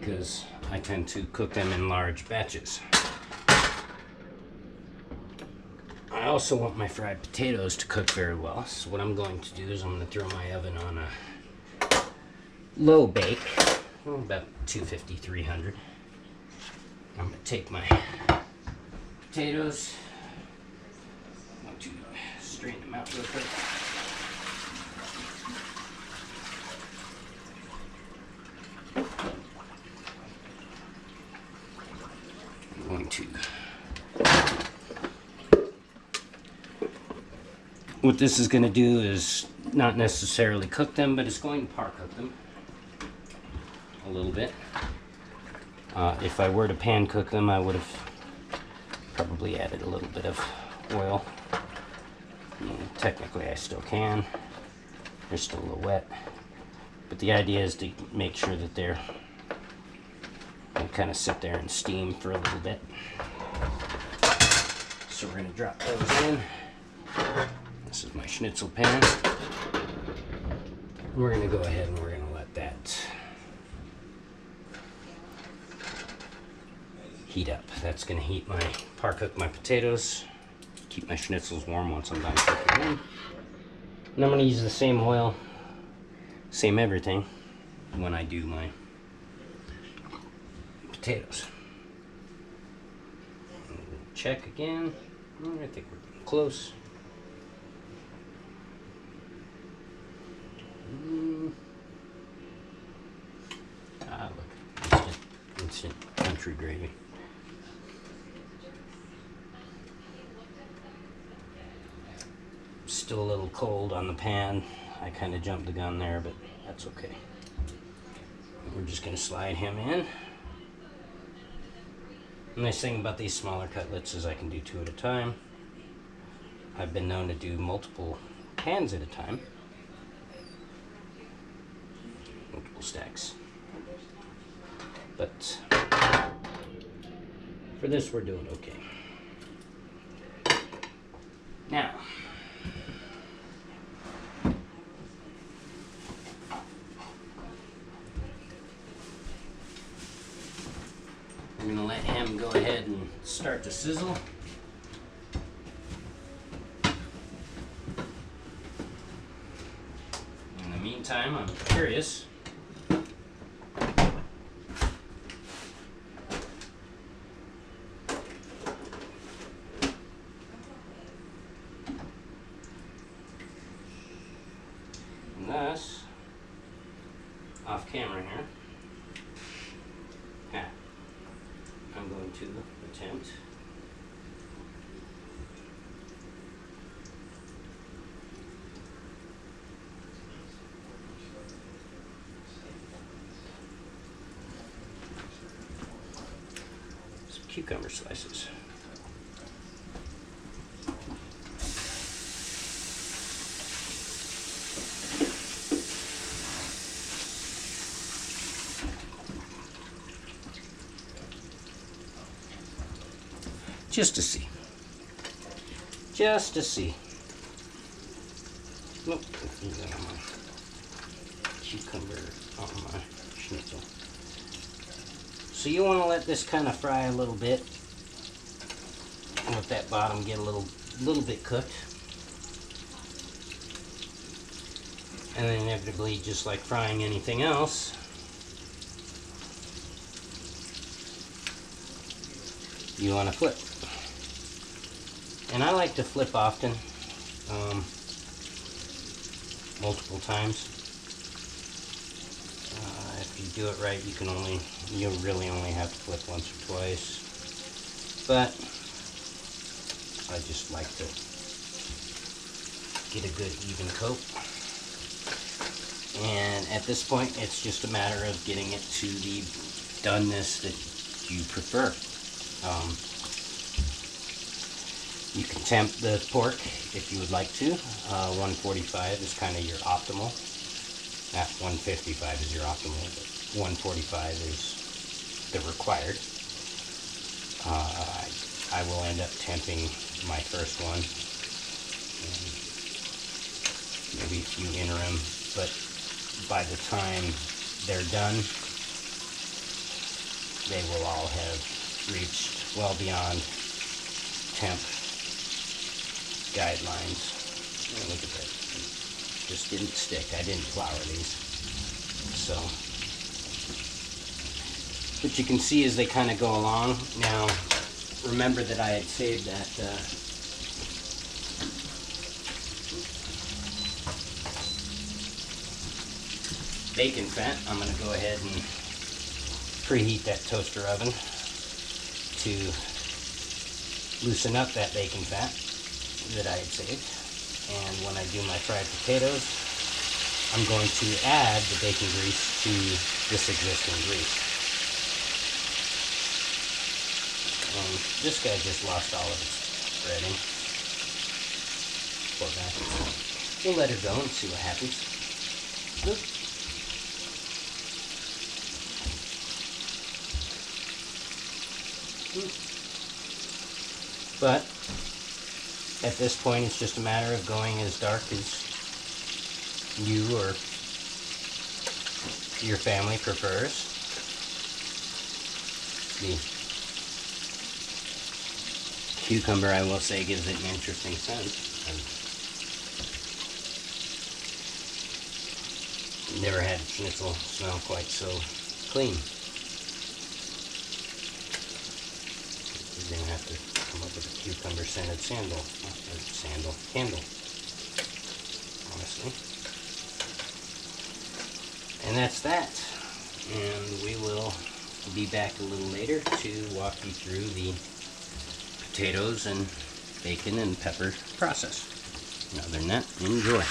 because I tend to cook them in large batches. I also want my fried potatoes to cook very well, so what I'm going to do is I'm going to throw my oven on a low bake, about 250, 300. I'm going to take my potatoes, I'm going to strain them out real quick. I'm going to, what this is going to do is not necessarily cook them, but it's going to par cook them a little bit. If I were to pan cook them, I would have probably added a little bit of oil. Technically I still can. They're still a little wet. But the idea is to make sure that they're kind of sit there and steam for a little bit. So we're going to drop those in. This is my schnitzel pan. We're going to go ahead and we're going to let that heat up. That's going to par cook my potatoes, keep my schnitzels warm once I'm done cooking them. And I'm going to use the same oil, same everything when I do my potatoes. Check again. I think we're getting close. Look, instant country gravy. Still a little cold on the pan. I kind of jumped the gun there, but that's okay. We're just going to slide him in. The nice thing about these smaller cutlets is I can do 2 at a time. I've been known to do multiple pans at a time. Multiple stacks. But for this we're doing okay. Now, I'm going to let him go ahead and start to sizzle. In the meantime, I'm curious. And thus, off camera here. I'm going to attempt some cucumber slices. Just to see. Just to see. Nope, leave that on my cucumber on my schnitzel. So you want to let this kind of fry a little bit. Let that bottom get a little bit cooked. And then inevitably, just like frying anything else, you want to flip. And I like to flip often, multiple times. If you do it right, you really only have to flip once or twice. But I just like to get a good even coat. And at this point, it's just a matter of getting it to the doneness that you prefer. You can temp the pork if you would like to. 145 is kind of your optimal. 155 is your optimal, but 145 is the required. I will end up temping my first one, and maybe a few interim, but by the time they're done, they will all have reached well beyond temp guidelines. And look at that. It just didn't stick. I didn't flour these. So, but you can see as they kind of go along. Now, remember that I had saved that bacon fat. I'm going to go ahead and preheat that toaster oven to loosen up that bacon fat that I had saved. And when I do my fried potatoes, I'm going to add the bacon grease to this existing grease. And this guy just lost all of its spreading. Poor guy. We'll let her go and see what happens. Oop. But at this point, it's just a matter of going as dark as you or your family prefers. The cucumber, I will say, gives it an interesting scent. I've never had schnitzel smell quite so clean. You're going to have to come up with a cucumber scented candle, honestly. And that's that. And we will be back a little later to walk you through the potatoes and bacon and pepper process. And other than that, enjoy.